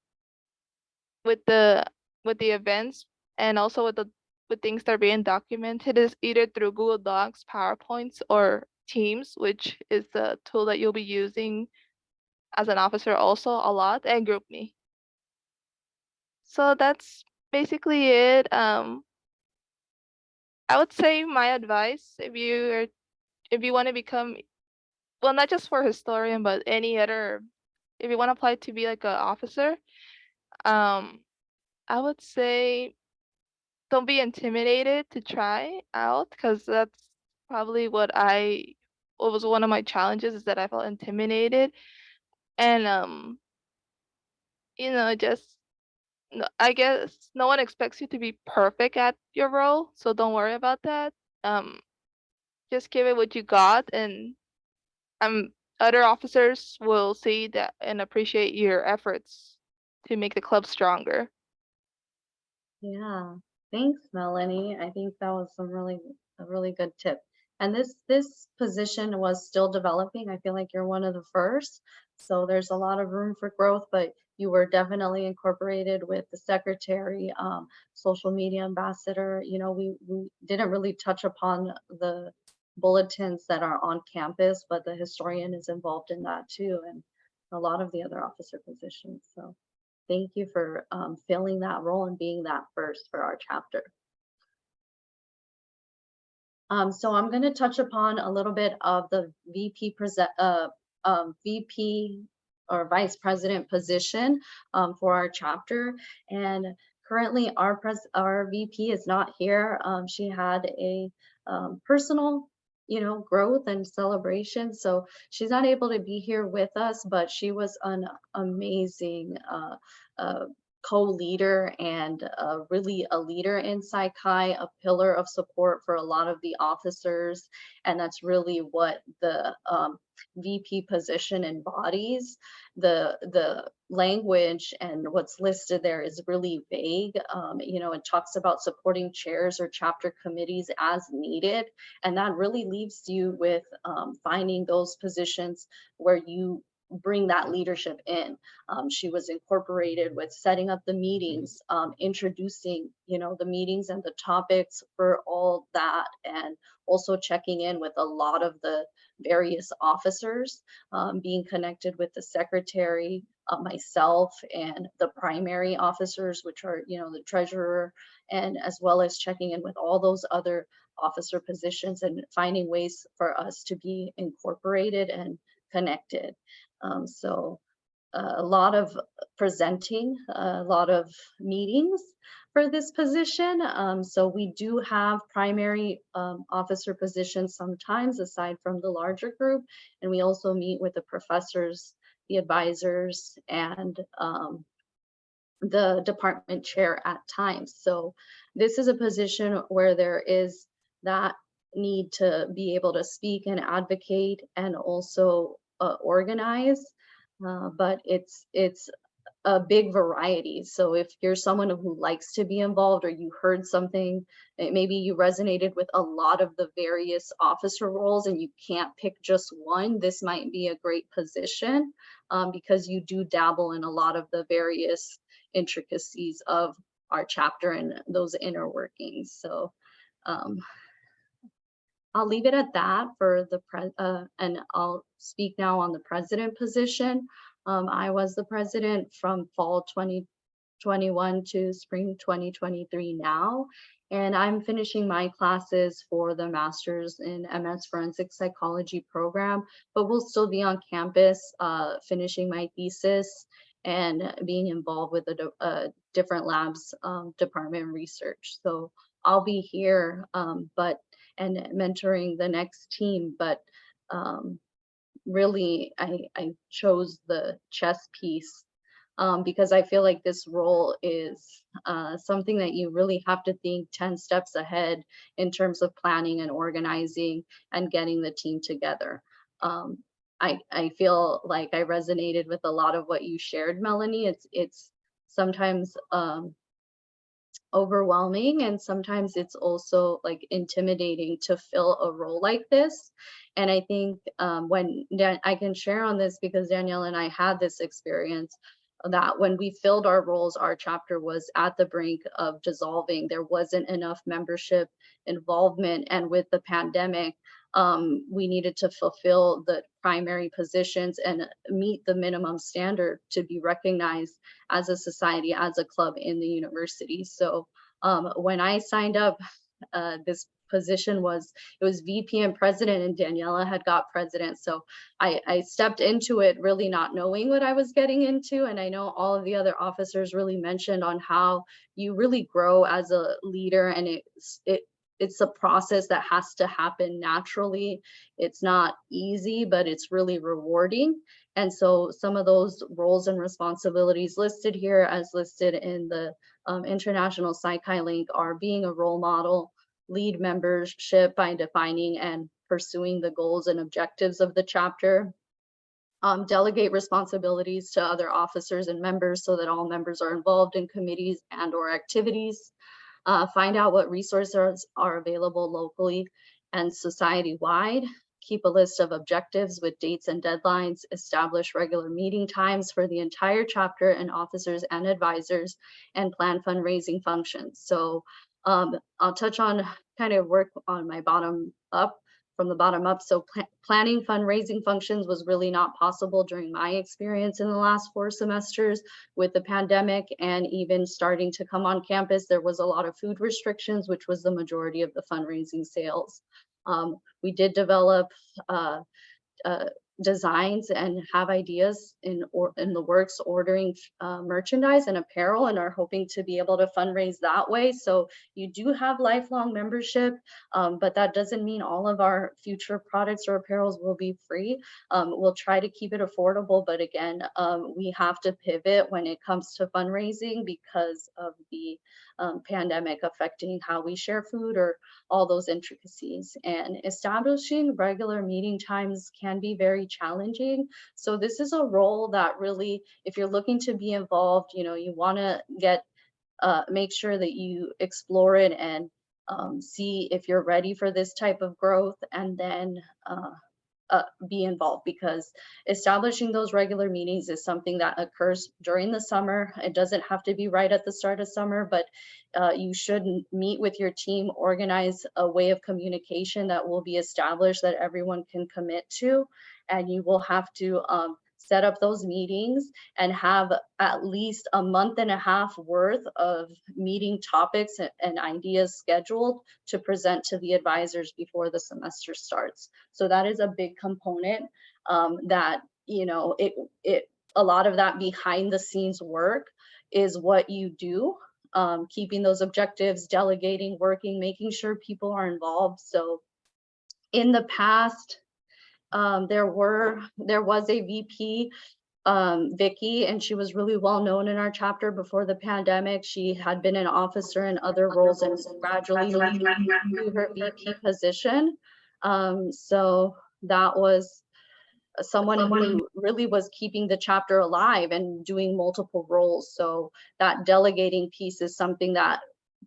with the with the events and also with things that are being documented is either through Google Docs, PowerPoints, or Teams, which is the tool that you'll be using as an officer also a lot, and GroupMe. So that's basically it. I would say my advice if you want to become, well, not just for historian, but any other, if you want to apply to be like an officer, um, I would say don't be intimidated to try out because that's probably what was one of my challenges is that I felt intimidated and just I guess no one expects you to be perfect at your role, so don't worry about that. Um, just give it what you got, and um, other officers will see that and appreciate your efforts to make the club stronger. Yeah, thanks, Melanie. I think that was a really good tip. And this position was still developing. I feel like you're one of the first, so there's a lot of room for growth, but you were definitely incorporated with the secretary, social media ambassador. You know, we didn't really touch upon the bulletins that are on campus, but the historian is involved in that too, and a lot of the other officer positions. So thank you for filling that role and being that first for our chapter. So I'm going to touch upon a little bit of the VP or vice president position for our chapter. And currently our VP is not here. She had a personal growth and celebration. So she's not able to be here with us, but she was an amazing co-leader and really a leader in Psi Chi, a pillar of support for a lot of the officers. And that's really what the VP position embodies. The language and what's listed there is really vague. It talks about supporting chairs or chapter committees as needed. And that really leaves you with finding those positions where you bring that leadership in. She was incorporated with setting up the meetings, introducing, the meetings and the topics for all that, and also checking in with a lot of the various officers, being connected with the secretary, myself, and the primary officers, which are, the treasurer, and as well as checking in with all those other officer positions and finding ways for us to be incorporated and connected. So a lot of presenting, a lot of meetings for this position. So we do have primary officer positions sometimes aside from the larger group. And we also meet with the professors, the advisors, and the department chair at times. So this is a position where there is that need to be able to speak and advocate and also organize, but it's a big variety. So if you're someone who likes to be involved, or you heard something, maybe you resonated with a lot of the various officer roles and you can't pick just one, this might be a great position, because you do dabble in a lot of the various intricacies of our chapter and those inner workings. So I'll leave it at that for the and I'll speak now on the president position. I was the president from fall 2021 to spring 2023 now, and I'm finishing my classes for the master's in MS Forensic Psychology program, but we'll still be on campus finishing my thesis and being involved with the different labs, department research. So I'll be here, and mentoring the next team, but really I chose the chess piece because I feel like this role is something that you really have to think 10 steps ahead in terms of planning and organizing and getting the team together. I feel like I resonated with a lot of what you shared, Melanie. It's sometimes overwhelming, and sometimes it's also like intimidating to fill a role like this. And I think I can share on this because Danielle and I had this experience, that when we filled our roles, our chapter was at the brink of dissolving. There wasn't enough membership involvement, and with the pandemic, we needed to fulfill the primary positions and meet the minimum standard to be recognized as a society, as a club in the university. So when I signed up, this position was VP and president, and Daniela had got president. So I stepped into it really not knowing what I was getting into. And I know all of the other officers really mentioned on how you really grow as a leader, and it's a process that has to happen naturally. It's not easy, but it's really rewarding. And so some of those roles and responsibilities listed here, as listed in the International Psych-Chi link, are being a role model, lead membership by defining and pursuing the goals and objectives of the chapter, delegate responsibilities to other officers and members so that all members are involved in committees and or activities, find out what resources are available locally and society-wide, keep a list of objectives with dates and deadlines, establish regular meeting times for the entire chapter and officers and advisors, and plan fundraising functions. So I'll touch on kind of work on my bottom up, from the bottom up. So planning fundraising functions was really not possible during my experience in the last 4 semesters with the pandemic, and even starting to come on campus, there was a lot of food restrictions, which was the majority of the fundraising sales. We did develop designs and have ideas in the works, ordering merchandise and apparel, and are hoping to be able to fundraise that way. So you do have lifelong membership, but that doesn't mean all of our future products or apparels will be free. We'll try to keep it affordable, but again, we have to pivot when it comes to fundraising because of the pandemic affecting how we share food or all those intricacies. And establishing regular meeting times can be very challenging. So this is a role that really, if you're looking to be involved, you want to make sure that you explore it and see if you're ready for this type of growth, and then be involved, because establishing those regular meetings is something that occurs during the summer. It doesn't have to be right at the start of summer, but you should meet with your team, organize a way of communication that will be established that everyone can commit to, and you will have to set up those meetings and have at least a month and a half worth of meeting topics and ideas scheduled to present to the advisors before the semester starts. So that is a big component that, you know, a lot of that behind the scenes work is what you do, keeping those objectives, delegating, working, making sure people are involved. So in the past, there was a VP, Vicky, and she was really well known in our chapter before the pandemic. She had been an officer in other roles and gradually moved to her VP position. So that was someone who really was keeping the chapter alive and doing multiple roles. So that delegating piece is something that,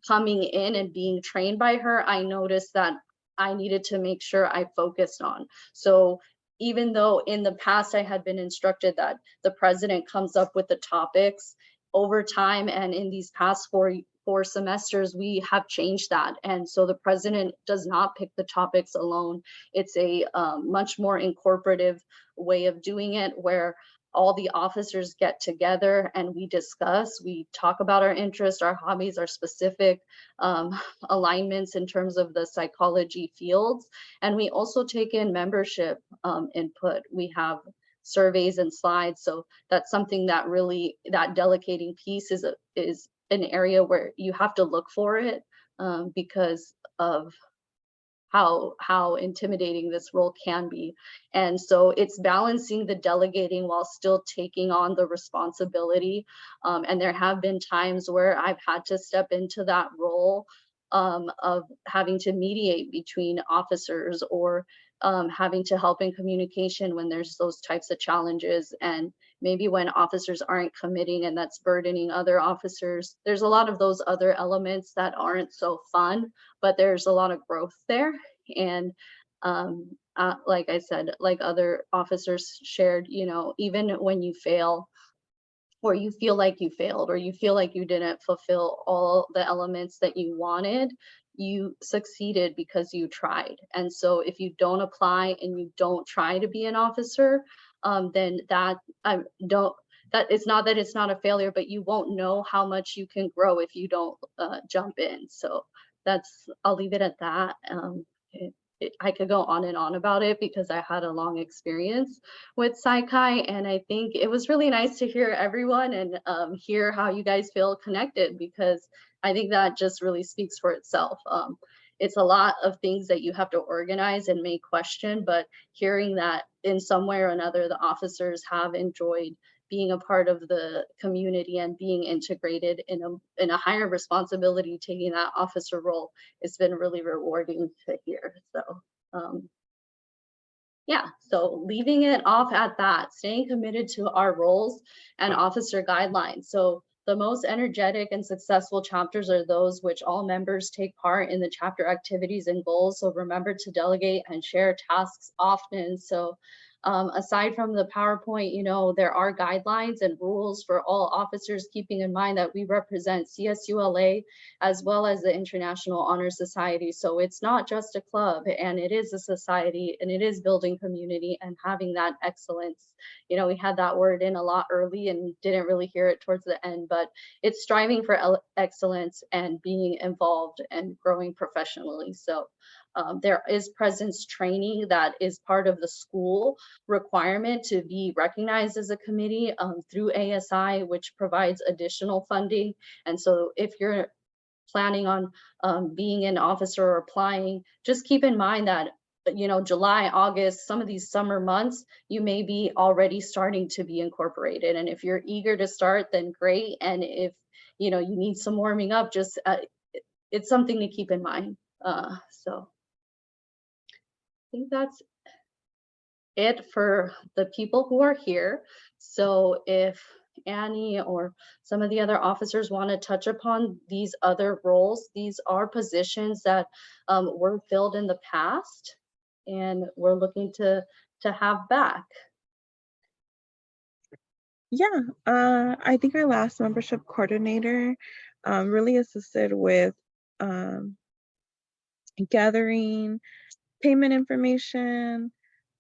coming in and being trained by her, I noticed that I needed to make sure I focused on. So even though in the past I had been instructed that the president comes up with the topics, over time and in these past four semesters, we have changed that. And so the president does not pick the topics alone. It's a much more incorporative way of doing it, where all the officers get together and we discuss, we talk about our interests, our hobbies, our specific alignments in terms of the psychology fields. And we also take in membership input. We have surveys and slides. So that's something that really, that delegating piece is an area where you have to look for it because of how intimidating this role can be. And so it's balancing the delegating while still taking on the responsibility. And there have been times where I've had to step into that role of having to mediate between officers, or having to help in communication when there's those types of challenges. And maybe when officers aren't committing and that's burdening other officers. There's a lot of those other elements that aren't so fun, but there's a lot of growth there. And like I said, like other officers shared, you know, even when you fail, or you feel like you failed, or you feel like you didn't fulfill all the elements that you wanted, you succeeded because you tried. And so if you don't apply and you don't try to be an officer, then that it's not that it's not a failure, but you won't know how much you can grow if you don't jump in. So I'll leave it at that. I could go on and on about it because I had a long experience with Psych-Chi, and I think it was really nice to hear everyone and hear how you guys feel connected, because I think that just really speaks for itself. It's a lot of things that you have to organize and may question, but hearing that in some way or another, the officers have enjoyed being a part of the community and being integrated in a higher responsibility, taking that officer role, it's been really rewarding to hear. So yeah, so leaving it off at that, staying committed to our roles and officer guidelines. So the most energetic and successful chapters are those which all members take part in the chapter activities and goals. So remember to delegate and share tasks often. So aside from the PowerPoint, you know, there are guidelines and rules for all officers, keeping in mind that we represent CSULA as well as the International Honor Society. So it's not just a club, and it is a society, and it is building community and having that excellence. You know, we had that word in a lot early and didn't really hear it towards the end, but it's striving for excellence and being involved and growing professionally. So there is presence training that is part of the school requirement to be recognized as a committee through ASI, which provides additional funding. And so if you're planning on being an officer or applying, just keep in mind that, you know, July, August, some of these summer months, you may be already starting to be incorporated. And if you're eager to start, then great. And if, you know, you need some warming up, just it's something to keep in mind. So I think that's it for the people who are here. So if Annie or some of the other officers want to touch upon these other roles, these are positions that were filled in the past, and we're looking to to have back? Yeah, I think our last membership coordinator really assisted with um, gathering payment information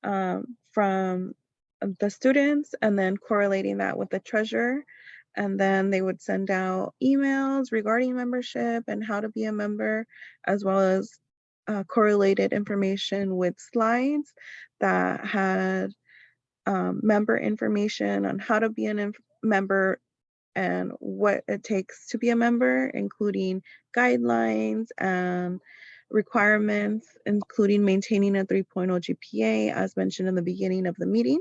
from the students and then correlating that with the treasurer. And then they would send out emails regarding membership and how to be a member, as well as correlated information with slides that had member information on how to be a member and what it takes to be a member, including guidelines and requirements, including maintaining a 3.0 GPA, as mentioned in the beginning of the meeting,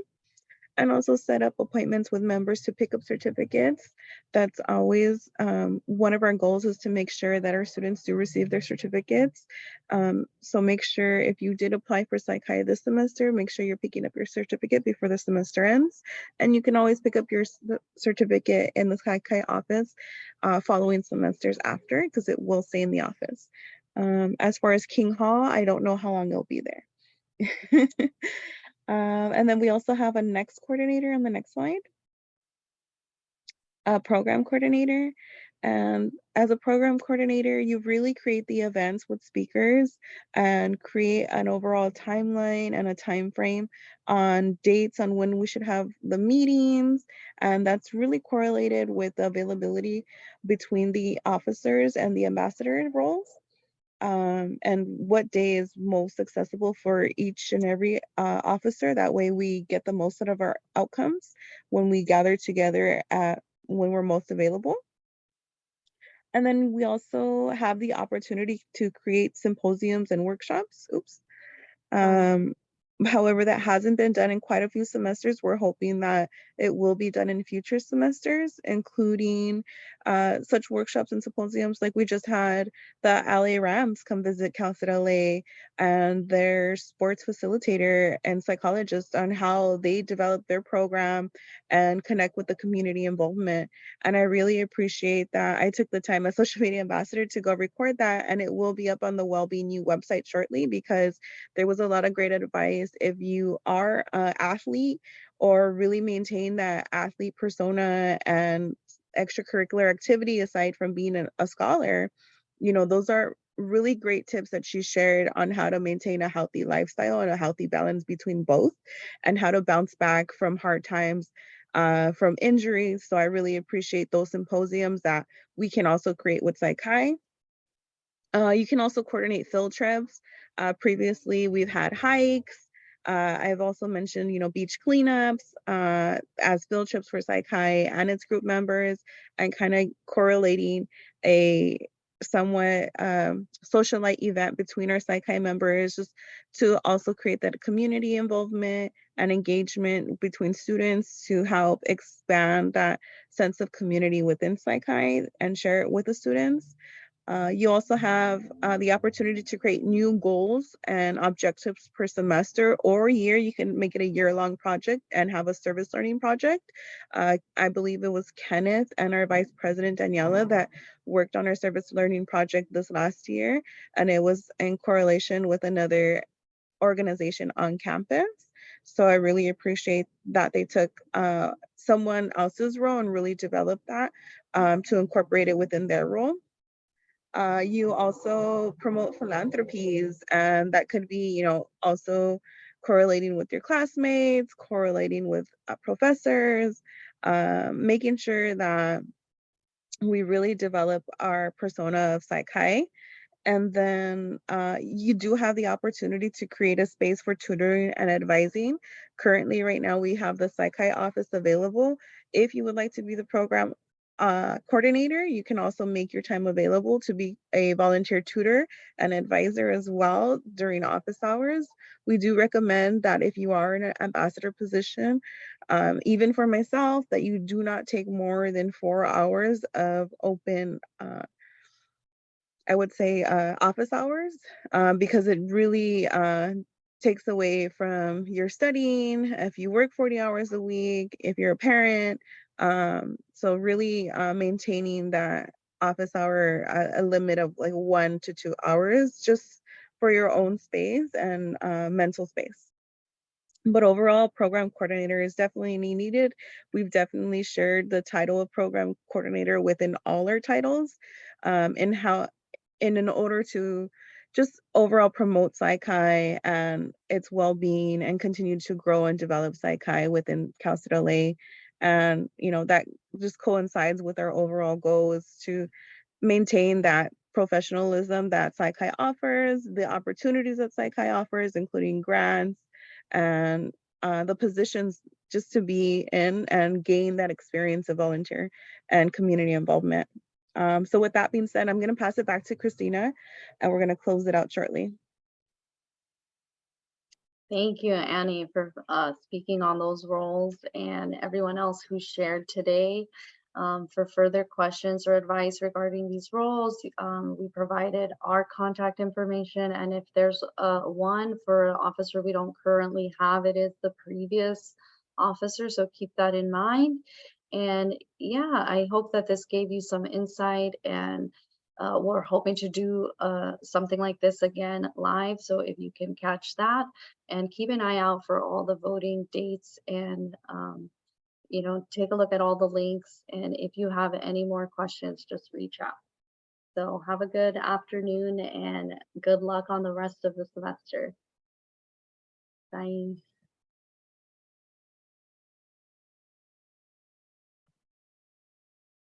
and also set up appointments with members to pick up certificates. That's always one of our goals, is to make sure that our students do receive their certificates. So make sure, if you did apply for Psych-Hi this semester, make sure you're picking up your certificate before the semester ends. And you can always pick up your certificate in the Psych-Hi office following semesters after, because it will stay in the office. As far as King Hall, I don't know how long it'll be there. And then we also have a next coordinator on the next slide, a program coordinator. And as a program coordinator, you really create the events with speakers and create an overall timeline and a time frame on dates on when we should have the meetings. And that's really correlated with the availability between the officers and the ambassador roles. And what day is most accessible for each and every officer. That way we get the most out of our outcomes when we gather together when we're most available. And then we also have the opportunity to create symposiums and workshops. However, that hasn't been done in quite a few semesters. We're hoping that it will be done in future semesters, including such workshops and symposiums. Like we just had the LA Rams come visit Cal State LA and their sports facilitator and psychologist on how they develop their program and connect with the community involvement. And I really appreciate that I took the time as social media ambassador to go record that, and it will be up on the Wellbeing U website shortly, because there was a lot of great advice. If you are an athlete or really maintain that athlete persona and extracurricular activity aside from being a scholar, those are really great tips that she shared on how to maintain a healthy lifestyle and a healthy balance between both, and how to bounce back from hard times, from injuries. So I really appreciate those symposiums that we can also create with Psych-Hi. You can also coordinate field trips. Previously, we've had hikes. I've also mentioned, beach cleanups as field trips for Psych-Hi and its group members, and kind of correlating a somewhat socialite event between our Psych-Hi members, just to also create that community involvement and engagement between students to help expand that sense of community within Psych-Hi and share it with the students. You also have the opportunity to create new goals and objectives per semester or year. You can make it a year-long project and have a service learning project. I believe it was Kenneth and our Vice President Daniela that worked on our service learning project this last year, and it was in correlation with another organization on campus. So I really appreciate that they took someone else's role and really developed that to incorporate it within their role. You also promote philanthropies, and that could be, also correlating with your classmates, correlating with professors, making sure that we really develop our persona of Psych-Hi. And then you do have the opportunity to create a space for tutoring and advising. Currently, right now, we have the Psych-Hi office available. If you would like to be the program coordinator, you can also make your time available to be a volunteer tutor and advisor as well during office hours. We do recommend that if you are in an ambassador position, even for myself, that you do not take more than 4 hours of open I would say office hours, because it really takes away from your studying if you work 40 hours a week, if you're a parent. So really maintaining that office hour, a limit of like 1 to 2 hours, just for your own space and mental space. But overall, program coordinator is definitely needed. We've definitely shared the title of program coordinator within all our titles, and how, and in order to just overall promote Sci-Chi and its well-being and continue to grow and develop Sci-Chi within Cal State LA. And, you know, that just coincides with our overall goal is to maintain that professionalism that Sci-Chi offers, the opportunities that Sci-Chi offers, including grants and the positions just to be in and gain that experience of volunteer and community involvement. So with that being said, I'm going to pass it back to Christina, and we're going to close it out shortly. Thank you, Annie, for speaking on those roles, and everyone else who shared today. For further questions or advice regarding these roles, we provided our contact information, and if there's one for an officer we don't currently have, it is the previous officer, so keep that in mind. And yeah, I hope that this gave you some insight, and we're hoping to do something like this again live, so if you can catch that, and keep an eye out for all the voting dates, and you know, take a look at all the links, and if you have any more questions, just reach out. So have a good afternoon and good luck on the rest of the semester. Bye.